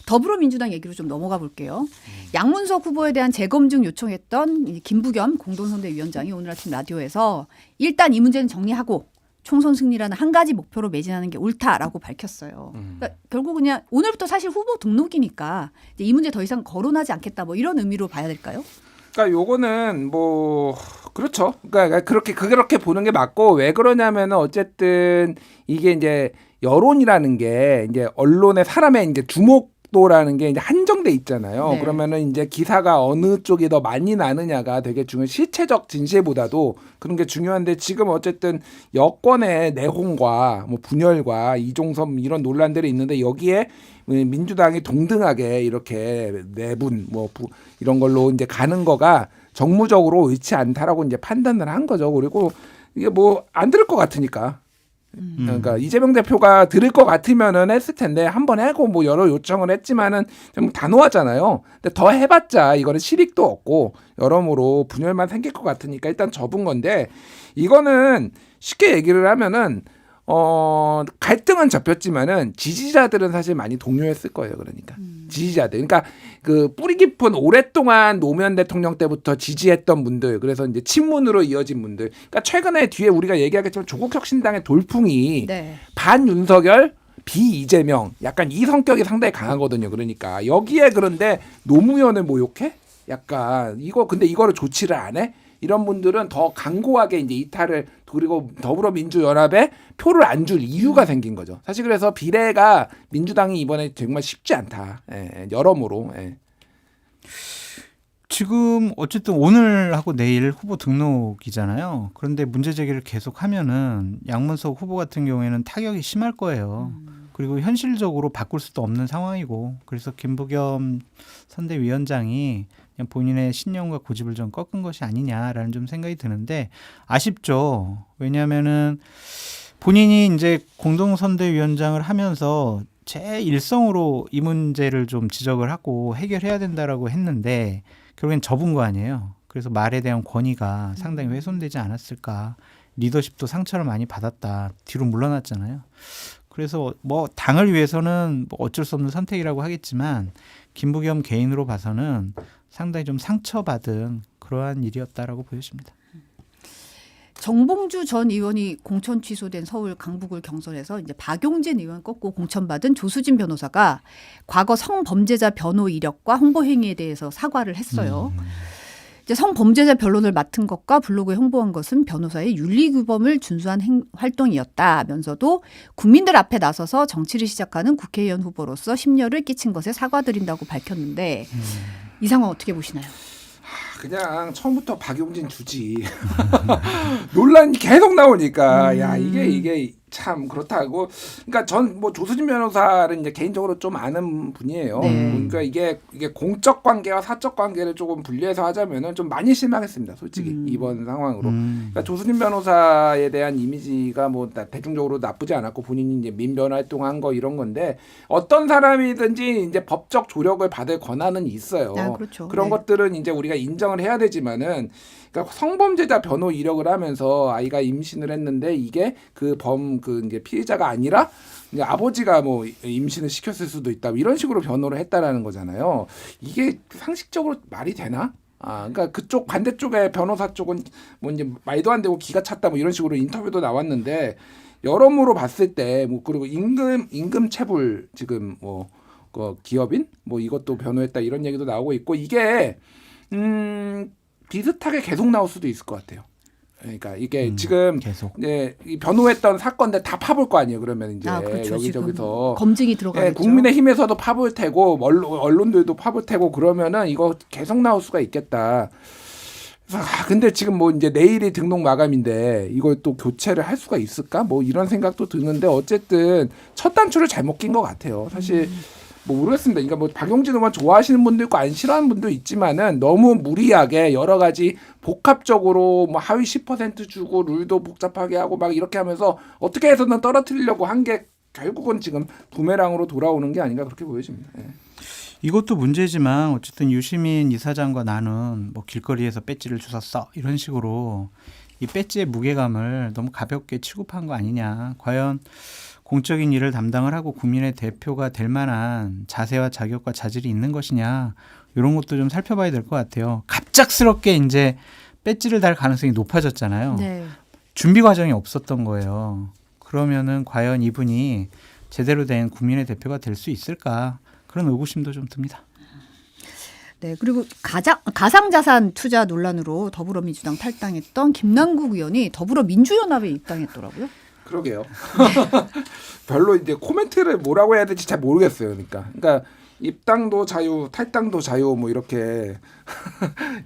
더불어민주당 얘기로 좀 넘어가 볼게요. 양문석 후보에 대한 재검증 요청했던 이 김부겸 공동선대위원장이 오늘 아침 라디오에서 일단 이 문제는 정리하고 총선 승리라는 한 가지 목표로 매진하는 게 옳다라고 밝혔어요. 그러니까 결국 그냥 오늘부터 사실 후보 등록이니까 이제 이 문제 더 이상 거론하지 않겠다 뭐 이런 의미로 봐야 될까요? 그러니까 요거는 뭐 그렇죠. 그러니까 그렇게 보는 게 맞고 왜 그러냐면은 어쨌든 이게 이제 여론이라는 게 이제 언론의 사람의 이제 주목도라는 게 이제 한정돼 있잖아요. 네. 그러면은 이제 기사가 어느 쪽이 더 많이 나느냐가 되게 중요한 실체적 진실보다도 그런 게 중요한데 지금 어쨌든 여권의 내홍과 뭐 분열과 이종섭 이런 논란들이 있는데 여기에 민주당이 동등하게 이렇게 내분 뭐 이런 걸로 이제 가는 거가 정무적으로 옳지 않다라고 이제 판단을 한 거죠. 그리고 이게 뭐 안 들을 것 같으니까. 그러니까 이재명 대표가 들을 것 같으면은 했을 텐데 한번 하고 뭐 여러 요청을 했지만은 좀 단호하잖아요. 근데 더 해봤자 이거는 실익도 없고 여러모로 분열만 생길 것 같으니까 일단 접은 건데 이거는 쉽게 얘기를 하면은 갈등은 접혔지만은 지지자들은 사실 많이 동요했을 거예요. 그러니까 지지자들, 그러니까 그 뿌리 깊은 오랫동안 노무현 대통령 때부터 지지했던 분들, 그래서 이제 친문으로 이어진 분들, 그러니까 최근에 뒤에 우리가 얘기하겠지만 조국혁신당의 돌풍이 네. 반 윤석열, 비 이재명, 약간 이 성격이 상당히 강하거든요. 그러니까 여기에 그런데 노무현을 모욕해? 약간 이거 근데 이거를 조치를 안 해? 이런 분들은 더 강고하게 이제 이탈을 그리고 더불어민주연합에 표를 안 줄 이유가 생긴 거죠. 사실 그래서 비례가 민주당이 이번에 정말 쉽지 않다. 예, 여러모로. 예. 지금 어쨌든 오늘 하고 내일 후보 등록이잖아요. 그런데 문제 제기를 계속하면은 양문석 후보 같은 경우에는 타격이 심할 거예요. 그리고 현실적으로 바꿀 수도 없는 상황이고, 그래서 김부겸 선대위원장이 그냥 본인의 신념과 고집을 좀 꺾은 것이 아니냐라는 좀 생각이 드는데 아쉽죠. 왜냐하면은 본인이 이제 공동선대위원장을 하면서 제 일성으로 이 문제를 좀 지적을 하고 해결해야 된다라고 했는데 결국엔 접은 거 아니에요. 그래서 말에 대한 권위가 상당히 훼손되지 않았을까. 리더십도 상처를 많이 받았다. 뒤로 물러났잖아요. 그래서 뭐 당을 위해서는 뭐 어쩔 수 없는 선택이라고 하겠지만 김부겸 개인으로 봐서는 상당히 좀 상처받은 그러한 일이었다라고 보여집니다. 정봉주 전 의원이 공천 취소된 서울 강북을 경선에서 이제 박용진 의원 꺾고 공천받은 조수진 변호사가 과거 성범죄자 변호 이력과 홍보 행위에 대해서 사과를 했어요. 이제 성범죄자 변론을 맡은 것과 블로그에 홍보한 것은 변호사의 윤리규범을 준수한 활동이었다면서도 국민들 앞에 나서서 정치를 시작하는 국회의원 후보로서 심려를 끼친 것에 사과드린다고 밝혔는데 이 상황 어떻게 보시나요? 그냥 처음부터 박용진 주지. 논란이 계속 나오니까 야 이게 참 그렇다고. 그러니까 전 뭐 조수진 변호사를 이제 개인적으로 좀 아는 분이에요. 네. 그러니까 이게 공적 관계와 사적 관계를 조금 분리해서 하자면은 좀 많이 실망했습니다. 솔직히 이번 상황으로. 그러니까 조수진 변호사에 대한 이미지가 뭐 대중적으로 나쁘지 않았고 본인이 이제 민변 활동한 거 이런 건데 어떤 사람이든지 이제 법적 조력을 받을 권한은 있어요. 아, 그렇죠. 그런 네. 것들은 이제 우리가 인정을 해야 되지만은. 그러니까 성범죄자 변호 이력을 하면서 아이가 임신을 했는데 이게 그 이제 피해자가 아니라 이제 아버지가 뭐 임신을 시켰을 수도 있다 이런 식으로 변호를 했다라는 거잖아요. 이게 상식적으로 말이 되나? 그러니까 그쪽 반대쪽의 변호사 쪽은 뭐 이제 말도 안 되고 기가 찼다 뭐 이런 식으로 인터뷰도 나왔는데 여러모로 봤을 때 뭐 그리고 임금 체불 지금 뭐 그 기업인 뭐 이것도 변호했다 이런 얘기도 나오고 있고 이게 비슷하게 계속 나올 수도 있을 것 같아요. 그러니까 이게 지금 계속. 이제 이 변호했던 사건들 다 파볼 거 아니에요. 그러면 이제 그렇죠. 여기저기서 검증이 들어가겠죠. 국민의힘에서도 파볼 테고 언론들도 파볼 테고 그러면은 이거 계속 나올 수가 있겠다. 그래서 근데 지금 뭐 이제 내일이 등록 마감인데 이걸 또 교체를 할 수가 있을까? 뭐 이런 생각도 드는데 어쨌든 첫 단추를 잘못 낀 것 같아요. 사실. 뭐 모르겠습니다. 그러니까 뭐 박용진 의원 좋아하시는 분도 있고 안 싫어하는 분도 있지만은 너무 무리하게 여러 가지 복합적으로 뭐 하위 10% 주고 룰도 복잡하게 하고 막 이렇게 하면서 어떻게 해서든 떨어뜨리려고 한 게 결국은 지금 부메랑으로 돌아오는 게 아닌가 그렇게 보여집니다. 예. 이것도 문제지만 어쨌든 유시민 이사장과 나는 뭐 길거리에서 배지를 주웠어 이런 식으로 이 배지의 무게감을 너무 가볍게 취급한 거 아니냐. 과연 공적인 일을 담당을 하고 국민의 대표가 될 만한 자세와 자격과 자질이 있는 것이냐. 이런 것도 좀 살펴봐야 될 것 같아요. 갑작스럽게 이제 배지를 달 가능성이 높아졌잖아요. 네. 준비 과정이 없었던 거예요. 그러면은 과연 이분이 제대로 된 국민의 대표가 될 수 있을까? 그런 의구심도 좀 듭니다. 네, 그리고 가상자산 투자 논란으로 더불어민주당 탈당했던 김남국 의원이 더불어민주연합에 입당했더라고요. 그러게요. 별로 이제 코멘트를 뭐라고 해야 될지 잘 모르겠어요. 그러니까 입당도 자유, 탈당도 자유 뭐 이렇게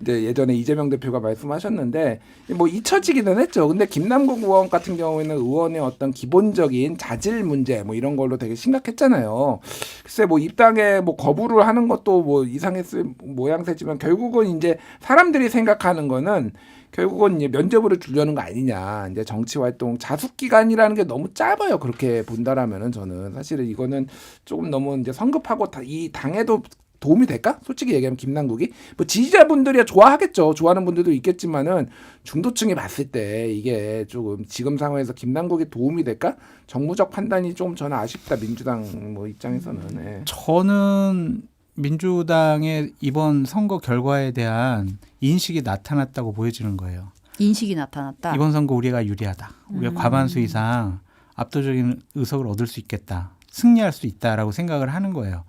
이제 예전에 이재명 대표가 말씀하셨는데 뭐 잊혀지기는 했죠. 근데 김남국 의원 같은 경우에는 의원의 어떤 기본적인 자질 문제 뭐 이런 걸로 되게 심각했잖아요. 글쎄 뭐 입당에 뭐 거부를 하는 것도 뭐 이상했을 모양새지만 결국은 이제 사람들이 생각하는 거는 결국은 이제 면죄부를 주려는 거 아니냐. 이제 정치 활동 자숙 기간이라는 게 너무 짧아요. 그렇게 본다라면은 저는 사실은 이거는 조금 너무 이제 성급하고 이 당에도 도움이 될까? 솔직히 얘기하면 김남국이 뭐 지지자분들이야 좋아하겠죠. 좋아하는 분들도 있겠지만은 중도층이 봤을 때 이게 조금 지금 상황에서 김남국이 도움이 될까? 정무적 판단이 좀 저는 아쉽다. 민주당 뭐 입장에서는. 네. 저는 민주당의 이번 선거 결과에 대한 인식이 나타났다고 보여지는 거예요. 인식이 나타났다. 이번 선거 우리가 유리하다. 우리가 과반수 이상 압도적인 의석을 얻을 수 있겠다. 승리할 수 있다라고 생각을 하는 거예요.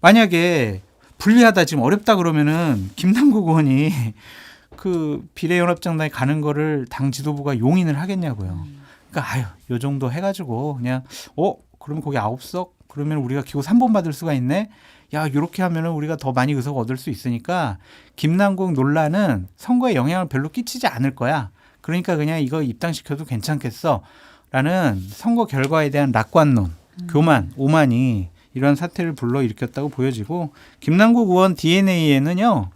만약에 불리하다 지금 어렵다 그러면은 김남국 의원이 그 비례연합정당에 가는 거를 당 지도부가 용인을 하겠냐고요. 그러니까 요 정도 해가지고 그냥 그러면 거기 9석 그러면 우리가 기호 3번 받을 수가 있네. 야, 이렇게 하면은 우리가 더 많이 의석 얻을 수 있으니까 김남국 논란은 선거에 영향을 별로 끼치지 않을 거야. 그러니까 그냥 이거 입당시켜도 괜찮겠어. 라는 선거 결과에 대한 낙관론, 교만, 오만이 이런 사태를 불러일으켰다고 보여지고 김남국 의원 DNA에는요.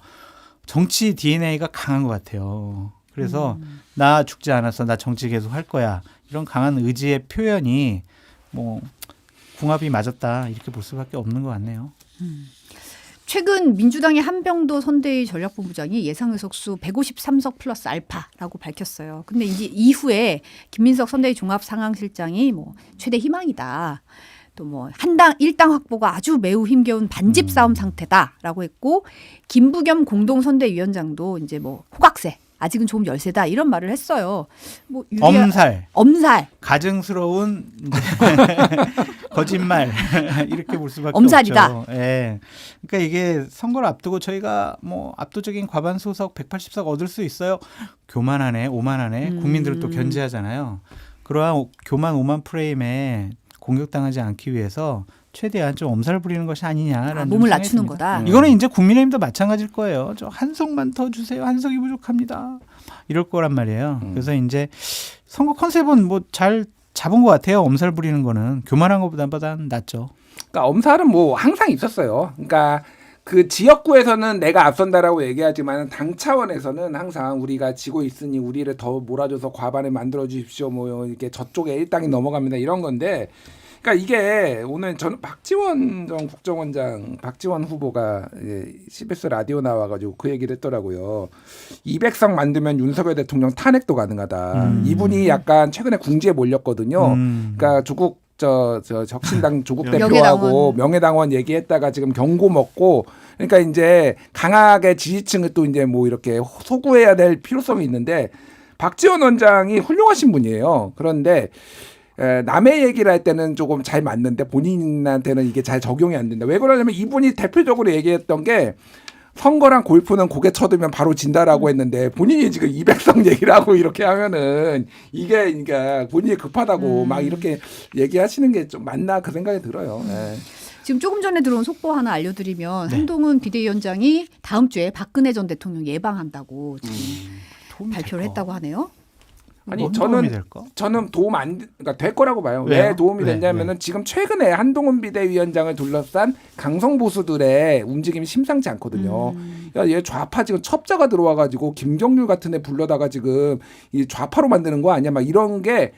정치 DNA가 강한 것 같아요. 그래서 나 죽지 않았어. 나 정치 계속 할 거야. 이런 강한 의지의 표현이 뭐 궁합이 맞았다. 이렇게 볼 수밖에 없는 것 같네요. 최근 민주당의 한병도 선대위 전략본부장이 예상 의석수 153석 플러스 알파라고 밝혔어요. 근데 이제 이후에 김민석 선대위 종합상황실장이 뭐 최대 희망이다. 또 뭐 한당 일당 확보가 아주 매우 힘겨운 반집 싸움 상태다라고 했고 김부겸 공동선대위원장도 이제 뭐 호각세 아직은 좀 열세다 이런 말을 했어요. 뭐 엄살 가증스러운 거짓말 이렇게 볼 수밖에 엄살이다. 없죠. 예. 그러니까 이게 선거를 앞두고 저희가 뭐 압도적인 과반수석 180석 얻을 수 있어요. 교만하네, 오만하네. 국민들을 또 견제하잖아요. 그러한 교만 오만 프레임에 공격당하지 않기 위해서 최대한 좀 엄살 부리는 것이 아니냐라는 몸을 낮추는 거다. 이거는 이제 국민의힘도 마찬가지일 거예요. 저 한 석만 더 주세요. 한 석이 부족합니다. 이럴 거란 말이에요. 그래서 이제 선거 컨셉은 뭐 잘 잡은 것 같아요. 엄살 부리는 거는 교만한 것보다는 낫죠. 그러니까 엄살은 뭐 항상 있었어요. 그러니까 그 지역구에서는 내가 앞선다라고 얘기하지만 당 차원에서는 항상 우리가 지고 있으니 우리를 더 몰아줘서 과반을 만들어 주십시오. 뭐 이렇게 저쪽에 일당이 넘어갑니다. 이런 건데. 그러니까 이게 오늘 저는 박지원 전 국정원장 박지원 후보가 CBS 라디오 나와가지고 그 얘기를 했더라고요. 200석 만들면 윤석열 대통령 탄핵도 가능하다. 이분이 약간 최근에 궁지에 몰렸거든요. 그러니까 조국 저 적신당 조국 대표하고 명예당원 얘기했다가 지금 경고 먹고 그러니까 이제 강하게 지지층을 또 이제 뭐 이렇게 소구해야 될 필요성이 있는데 박지원 원장이 훌륭하신 분이에요. 그런데 남의 얘기를 할 때는 조금 잘 맞는데 본인한테는 이게 잘 적용이 안 된다. 왜 그러냐면 이분이 대표적으로 얘기했던 게 선거랑 골프는 고개 쳐두면 바로 진다라고 했는데 본인이 지금 200석 얘기를 하고 이렇게 하면은 이게 그러니까 본인이 급하다고 막 이렇게 얘기하시는 게 좀 맞나 그 생각이 들어요. 네. 지금 조금 전에 들어온 속보 하나 알려드리면 한동훈 비대위원장이 다음 주에 박근혜 전 대통령 예방한다고 지금 발표를 했다고 하네요. 아니 될까? 저는 도움 그러니까 될 거라고 봐요. 왜요? 왜 도움이 됐냐면은 지금 최근에 한동훈 비대위원장을 둘러싼 강성 보수들의 움직임이 심상치 않거든요. 야, 얘 좌파 지금 첩자가 들어와가지고 김경률 같은 애 불러다가 지금 이 좌파로 만드는 거 아니야? 막 이런 게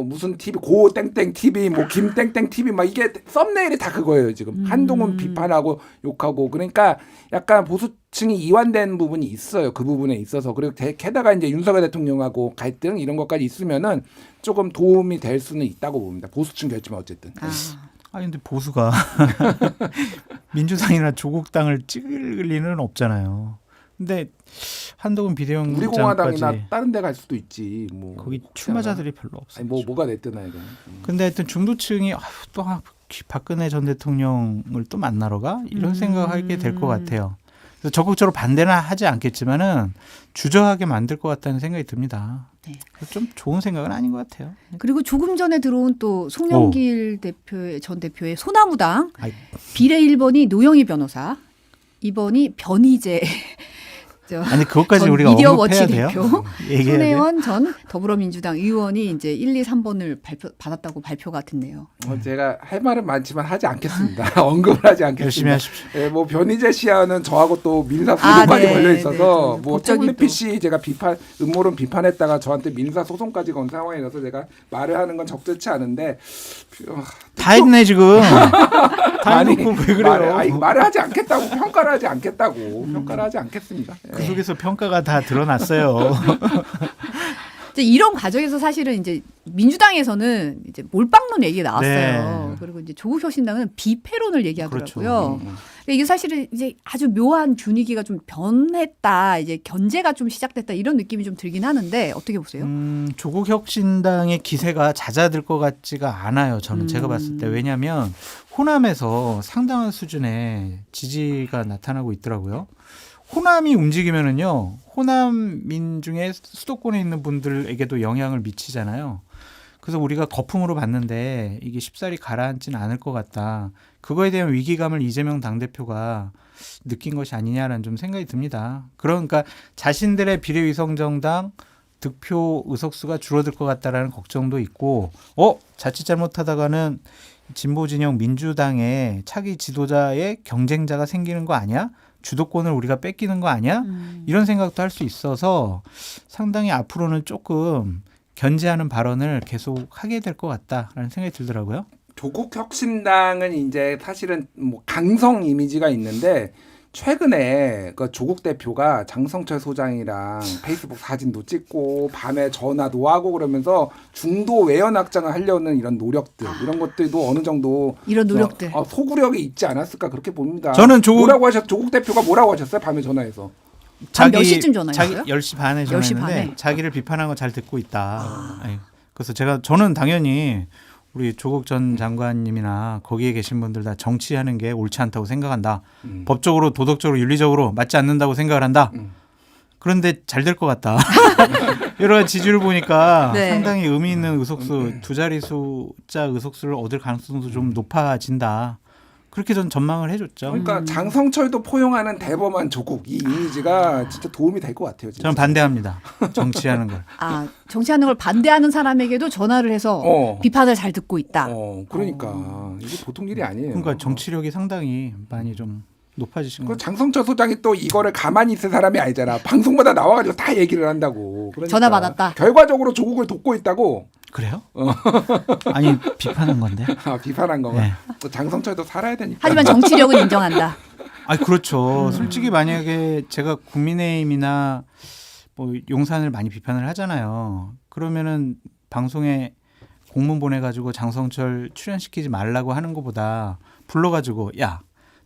무슨 TV 고 땡땡 TV 뭐 김 땡땡 TV 막 이게 썸네일이 다 그거예요 지금. 한동훈 비판하고 욕하고 그러니까 약간 보수층이 이완된 부분이 있어요. 그 부분에 있어서 그리고 게다가 이제 윤석열 대통령하고 갈등 이런 것까지 있으면은 조금 도움이 될 수는 있다고 봅니다. 보수층 결집은 어쨌든. 아니 근데 보수가 민주당이나 조국당을 찍을 리는 없잖아요. 근데 한동훈 우리 비대위원장까지 공화당이나 다른 데 갈 수도 있지. 뭐 거기 출마자들이 별로 없어요. 아니 뭐가 됐든 이거. 근데 하여튼 중도층이 또 박근혜 전 대통령을 또 만나러 가 이런 생각하게 될 것 같아요. 그래서 적극적으로 반대는 하지 않겠지만은 주저하게 만들 것 같다는 생각이 듭니다. 네. 좀 좋은 생각은 아닌 것 같아요. 그리고 조금 전에 들어온 또 송영길 전 대표의 소나무당 아이. 비례 1번이 노영희 변호사, 2번이 변희재 아니 그것까지 전 우리가 미디어워치 언급해야 돼요. 대표 얘기해야 돼요. 손혜원 전 더불어민주당 의원이 이제 1, 2, 3번을 받았다고 발표가 됐네요. 제가 할 말은 많지만 하지 않겠습니다. 언급을 하지 않겠습니다. 열심히 하십시오. 예, 뭐 변희재 씨와는 저하고 또 민사 소송까지 네, 걸려 있어서 네, 뭐 법적인 태블릿 PC 제가 음모론 비판했다가 저한테 민사 소송까지 건 상황이라서 제가 말을 하는 건 적절치 않은데 다 했네 지금. 다 아니, 해놓고 왜 그래요? 말을 하지 않겠다고 평가를 하지 않겠다고 평가를 하지 않겠습니다. 예. 그 속에서 평가가 다 드러났어요. 이제 이런 과정에서 사실은 이제 민주당에서는 이제 몰빵론 얘기가 나왔어요. 네. 그리고 이제 조국 혁신당은 비패론을 얘기하더라고요. 그렇죠. 그러니까 이게 사실은 이제 아주 묘한 분위기가 좀 변했다, 이제 견제가 좀 시작됐다 이런 느낌이 좀 들긴 하는데 어떻게 보세요? 조국 혁신당의 기세가 잦아들 것 같지가 않아요. 저는 제가 봤을 때 왜냐하면 호남에서 상당한 수준의 지지가 나타나고 있더라고요. 호남이 움직이면은요, 호남 민중의 수도권에 있는 분들에게도 영향을 미치잖아요. 그래서 우리가 거품으로 봤는데 이게 쉽사리 가라앉지는 않을 것 같다. 그거에 대한 위기감을 이재명 당대표가 느낀 것이 아니냐라는 좀 생각이 듭니다. 그러니까 자신들의 비례위성정당 득표 의석수가 줄어들 것 같다라는 걱정도 있고, 자칫 잘못하다가는 진보 진영 민주당의 차기 지도자의 경쟁자가 생기는 거 아니야? 주도권을 우리가 뺏기는 거 아니야? 이런 생각도 할 수 있어서 상당히 앞으로는 조금 견제하는 발언을 계속 하게 될 것 같다라는 생각이 들더라고요. 조국 혁신당은 이제 사실은 뭐 강성 이미지가 있는데 최근에 그 조국 대표가 장성철 소장이랑 페이스북 사진도 찍고 밤에 전화도 하고 그러면서 중도 외연 확장을 하려는 이런 노력들 이런 것들도 어느 정도 이런 노력들. 소구력이 있지 않았을까 그렇게 봅니다. 저는 조국 대표가 뭐라고 하셨어요? 밤에 전화해서. 몇 시쯤 전화했어요? 자기 10시 반에 10시 전화했는데 반에? 자기를 비판한 거 잘 듣고 있다. 그래서 저는 당연히 우리 조국 전 장관님이나 거기에 계신 분들 다 정치하는 게 옳지 않다고 생각한다. 법적으로 도덕적으로 윤리적으로 맞지 않는다고 생각을 한다. 그런데 잘 될 것 같다. 여러 가지 지지를 보니까 네. 상당히 의미 있는 의석수 두 자리 숫자 의석수를 얻을 가능성도 좀 높아진다. 그렇게 전 전망을 해줬죠. 그러니까 장성철도 포용하는 대범한 조국 이 이미지가 진짜 도움이 될 것 같아요. 진짜. 저는 반대합니다. 정치하는 걸. 정치하는 걸 반대하는 사람에게도 전화를 해서 비판을 잘 듣고 있다. 그러니까 이게 보통 일이 아니에요. 그러니까 정치력이 상당히 많이 좀 높아지신 그 것 같아요. 장성철 소장이 또 이거를 가만히 있을 사람이 아니잖아. 방송마다 나와가지고 다 얘기를 한다고. 그러니까 전화 받았다. 결과적으로 조국을 돕고 있다고. 그래요? 아니 비판한 건데. 비판한 거가. 네. 또 장성철도 살아야 되니까. 하지만 정치력은 인정한다. 그렇죠. 솔직히 만약에 제가 국민의힘이나 뭐 용산을 많이 비판을 하잖아요. 그러면은 방송에 공문 보내가지고 장성철 출연시키지 말라고 하는 것보다 불러가지고 야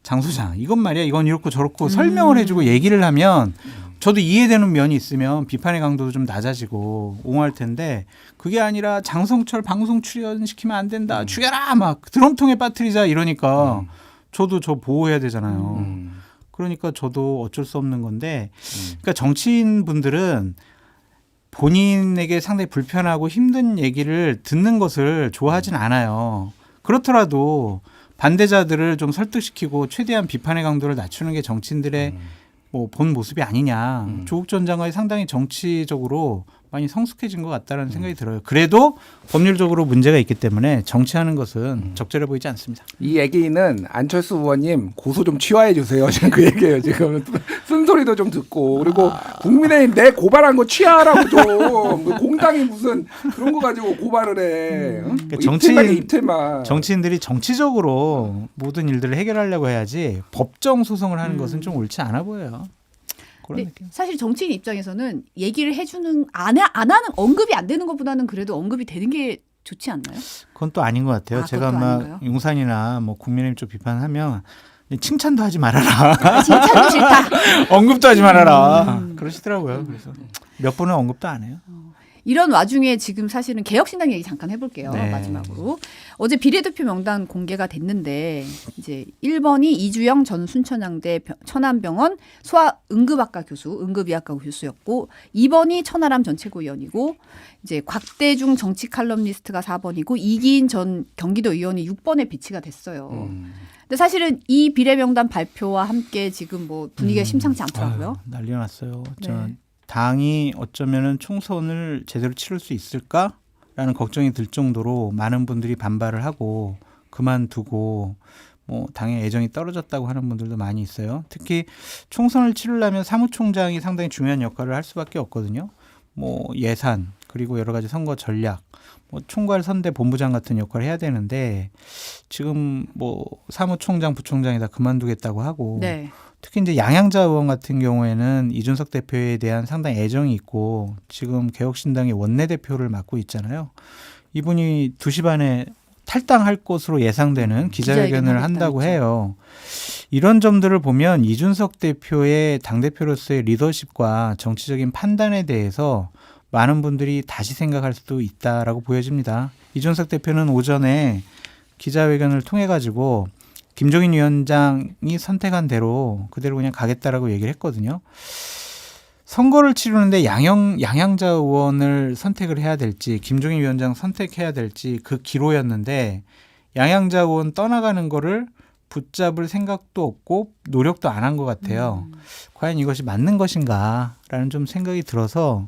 장 소장 이건 말이야 이건 이렇고 저렇고 설명을 해주고 얘기를 하면 저도 이해되는 면이 있으면 비판의 강도도 좀 낮아지고 옹호할 텐데 그게 아니라 장성철 방송 출연시키면 안 된다 죽여라 막 드럼통에 빠뜨리자 이러니까 저도 저 보호해야 되잖아요. 그러니까 저도 어쩔 수 없는 건데 그러니까 정치인 분들은 본인에게 상당히 불편하고 힘든 얘기를 듣는 것을 좋아하진 않아요. 그렇더라도 반대자들을 좀 설득시키고 최대한 비판의 강도를 낮추는 게 정치인들의 뭐 본 모습이 아니냐. 조국 전 장관이 상당히 정치적으로 많이 성숙해진 것 같다는 생각이 들어요. 그래도 법률적으로 문제가 있기 때문에 정치하는 것은 적절해 보이지 않습니다. 이 얘기는 안철수 의원님 고소 좀 취하해 주세요. 지금 그 얘기예요. 지금 쓴소리도 좀 듣고 그리고 국민의힘 내 고발한 거 취하라고 좀 공당이 무슨 그런 거 가지고 고발을 해. 응? 그러니까 이틀만. 정치인들이 정치적으로 모든 일들을 해결하려고 해야지 법정 소송을 하는 것은 좀 옳지 않아 보여요. 그런 근데 느낌. 사실 정치인 입장에서는 얘기를 해주는 안 하는 언급이 안 되는 것보다는 그래도 언급이 되는 게 좋지 않나요? 그건 또 아닌 것 같아요. 아, 제가 그것도 막 아닌가요? 용산이나 뭐 국민의힘 쪽 비판하면 칭찬도 하지 말아라. 칭찬도 싫다. 언급도 하지 말아라. 그러시더라고요. 그래서 몇 번은 언급도 안 해요. 이런 와중에 지금 사실은 개혁신당 얘기 잠깐 해볼게요. 네. 마지막으로. 어제 비례대표 명단 공개가 됐는데 이제 1번이 이주영 전 순천향대 천안병원 소아응급학과 교수, 응급의학과 교수였고 2번이 천하람 전 최고위원이고 이제 곽대중 정치 칼럼니스트가 4번이고 이기인 전 경기도 의원이 6번에 비치가 됐어요. 근데 사실은 이 비례 명단 발표와 함께 지금 뭐 분위기가 심상치 않더라고요. 아유, 난리 났어요. 네. 저는 당이 어쩌면은 총선을 제대로 치를 수 있을까라는 걱정이 들 정도로 많은 분들이 반발을 하고 그만두고 뭐 당의 애정이 떨어졌다고 하는 분들도 많이 있어요. 특히 총선을 치르려면 사무총장이 상당히 중요한 역할을 할 수밖에 없거든요. 뭐 예산 그리고 여러 가지 선거 전략, 뭐 총괄 선대 본부장 같은 역할을 해야 되는데 지금 뭐 사무총장, 부총장이 다 그만두겠다고 하고 네. 특히 이제 양양자 의원 같은 경우에는 이준석 대표에 대한 상당히 애정이 있고 지금 개혁신당의 원내대표를 맡고 있잖아요. 이분이 2시 반에 탈당할 것으로 예상되는 기자회견을 한다고 해요. 이런 점들을 보면 이준석 대표의 당대표로서의 리더십과 정치적인 판단에 대해서 많은 분들이 다시 생각할 수도 있다라고 보여집니다. 이준석 대표는 오전에 기자회견을 통해 가지고 김종인 위원장이 선택한 대로 그대로 그냥 가겠다라고 얘기를 했거든요. 선거를 치르는데 양양자 의원을 선택을 해야 될지 김종인 위원장 선택해야 될지 그 기로였는데 양양자 의원 떠나가는 거를 붙잡을 생각도 없고 노력도 안 한 것 같아요. 과연 이것이 맞는 것인가라는 좀 생각이 들어서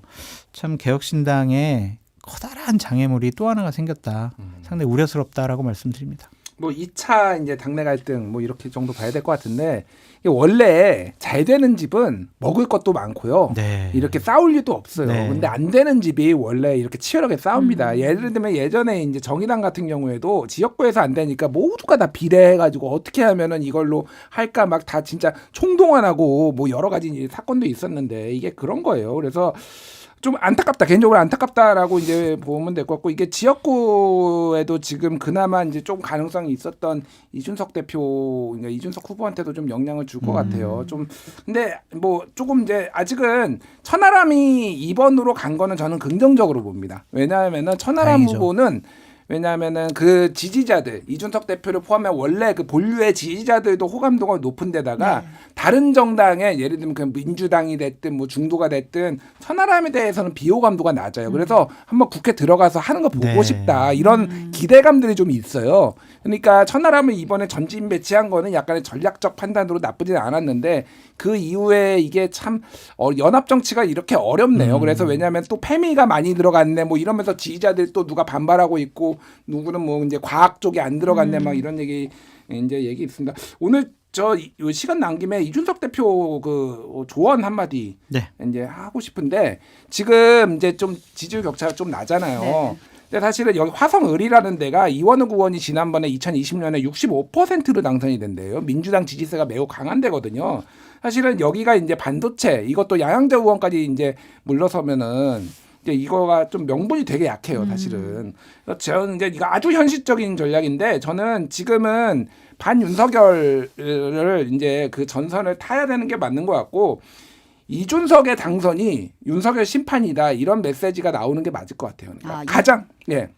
참 개혁신당에 커다란 장애물이 또 하나가 생겼다. 상당히 우려스럽다라고 말씀드립니다. 뭐 2차 이제 당내 갈등 뭐 이렇게 정도 봐야 될 것 같은데 이게 원래 잘 되는 집은 먹을 것도 많고요. 네. 이렇게 싸울 일도 없어요. 네. 근데 안 되는 집이 원래 이렇게 치열하게 싸웁니다. 예를 들면 예전에 이제 정의당 같은 경우에도 지역구에서 안 되니까 모두가 다 비례해가지고 어떻게 하면은 이걸로 할까 막 다 진짜 총동원하고 뭐 여러 가지 사건도 있었는데 이게 그런 거예요. 그래서 좀 안타깝다. 개인적으로 안타깝다라고 이제 보면 될 것 같고 이게 지역구에도 지금 그나마 이제 좀 가능성이 있었던 이준석 대표, 그러니까 이준석 후보한테도 좀 영향을 줄 것 같아요. 좀 근데 뭐 조금 이제 아직은 천하람이 2번으로 간 거는 저는 긍정적으로 봅니다. 왜냐하면은 천하람 다행이죠. 후보는 왜냐하면은 그 지지자들 이준석 대표를 포함한 원래 그 본류의 지지자들도 호감도가 높은 데다가 다른 정당에 예를 들면 그 민주당이 됐든 뭐 중도가 됐든 천하람에 대해서는 비호감도가 낮아요. 그래서 한번 국회 들어가서 하는 거 보고 네. 싶다 이런 기대감들이 좀 있어요. 그러니까 천하람을 이번에 전진 배치한 거는 약간의 전략적 판단으로 나쁘지는 않았는데 그 이후에 이게 참 연합 정치가 이렇게 어렵네요. 그래서 왜냐하면 또 패미가 많이 들어갔네 뭐 이러면서 지지자들 또 누가 반발하고 있고 누구는 뭐 이제 과학 쪽에 안 들어갔네 막 이런 얘기 이제 얘기 있습니다. 오늘 저 시간 난 김에 이준석 대표 그 조언 한마디 네. 이제 하고 싶은데 지금 이제 좀 지지율 격차가 좀 나잖아요. 네. 근데 사실은 여기 화성을이라는 데가 이원우 의원이 지난번에 2020년에 65%로 당선이 된대요. 민주당 지지세가 매우 강한 데거든요. 사실은 여기가 이제 반도체 이것도 양양자 의원까지 이제 물러서면은 이제 이거가 좀 명분이 되게 약해요, 사실은. 그래서 저는 이제 이거 아주 현실적인 전략인데 저는 지금은 반윤석열을 이제 그 전선을 타야 되는 게 맞는 것 같고 이준석의 당선이 윤석열 심판이다 이런 메시지가 나오는 게 맞을 것 같아요. 그러니까 아, 가장 예.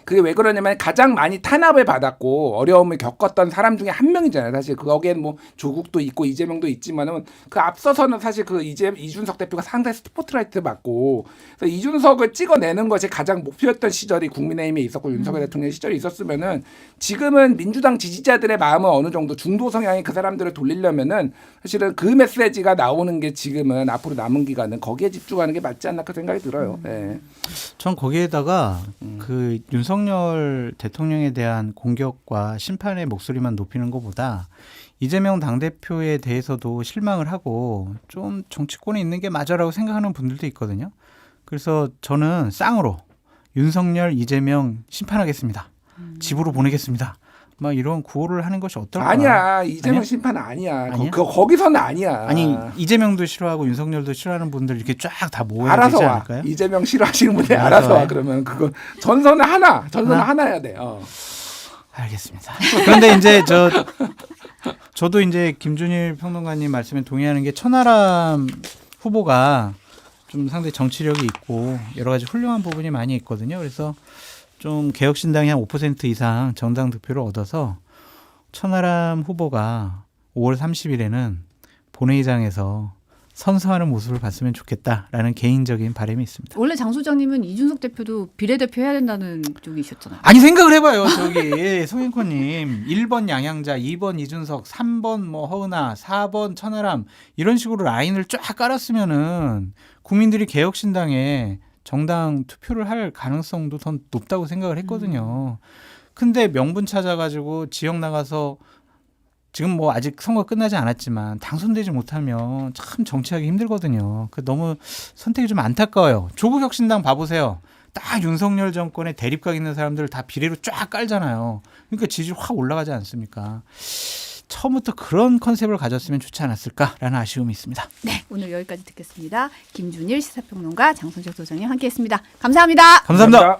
그게 왜 그러냐면 가장 많이 탄압을 받았고 어려움을 겪었던 사람 중에 한 명이잖아요. 사실 거기에는 뭐 조국도 있고 이재명도 있지만은 그 앞서서는 사실 그 이준석 대표가 상당히 스포트라이트 받고 그래서 이준석을 찍어내는 것이 가장 목표였던 시절이 국민의힘에 있었고 윤석열 대통령 시절이 있었으면은 지금은 민주당 지지자들의 마음은 어느 정도 중도 성향이 그 사람들을 돌리려면은 사실은 그 메시지가 나오는 게 지금은 앞으로 남은 기간은 거기에 집중하는 게 맞지 않나 그 생각이 들어요. 네. 전 거기에다가 그 윤석열 대통령에 대한 공격과 심판의 목소리만 높이는 것보다 이재명 당대표에 대해서도 실망을 하고 좀 정치권에 있는 게 맞아라고 생각하는 분들도 있거든요. 그래서 저는 쌍으로 윤석열, 이재명 심판하겠습니다. 집으로 보내겠습니다. 막 이런 구호를 하는 것이 어떨까? 아니야. 이재명 아니야? 심판 아니야. 아니야? 거기서는 아니야. 아니 이재명도 싫어하고 윤석열도 싫어하는 분들 이렇게 쫙 다 모여야 알아서 되지 와. 않을까요? 이재명 싫어하시는 분들 알아서 알아서 와. 와요? 그러면 그거 전선은 하나야 돼. 알겠습니다. 그런데 이제 저도 이제 김준일 평론가님 말씀에 동의하는 게 천하람 후보가 좀 상당히 정치력이 있고 여러 가지 훌륭한 부분이 많이 있거든요. 그래서 좀 개혁신당이 한 5% 이상 정당 득표를 얻어서 천하람 후보가 5월 30일에는 본회의장에서 선서하는 모습을 봤으면 좋겠다라는 개인적인 바람이 있습니다. 원래 장 소장님은 이준석 대표도 비례대표 해야 된다는 쪽이셨잖아요. 아니 생각을 해봐요. 저기 송영코님 1번 양양자, 2번 이준석, 3번 뭐 허은하, 4번 천하람 이런 식으로 라인을 쫙 깔았으면은 국민들이 개혁신당에 정당 투표를 할 가능성도 더 높다고 생각을 했거든요. 근데 명분 찾아가지고 지역 나가서 지금 뭐 아직 선거 끝나지 않았지만 당선되지 못하면 참 정치하기 힘들거든요. 그 너무 선택이 좀 안타까워요. 조국 혁신당 봐보세요. 딱 윤석열 정권의 대립각 있는 사람들을 다 비례로 쫙 깔잖아요. 그러니까 지지율 확 올라가지 않습니까? 처음부터 그런 컨셉을 가졌으면 좋지 않았을까라는 아쉬움이 있습니다. 네, 오늘 여기까지 듣겠습니다. 김준일 시사평론가 장선철 소장님 함께했습니다. 감사합니다. 감사합니다.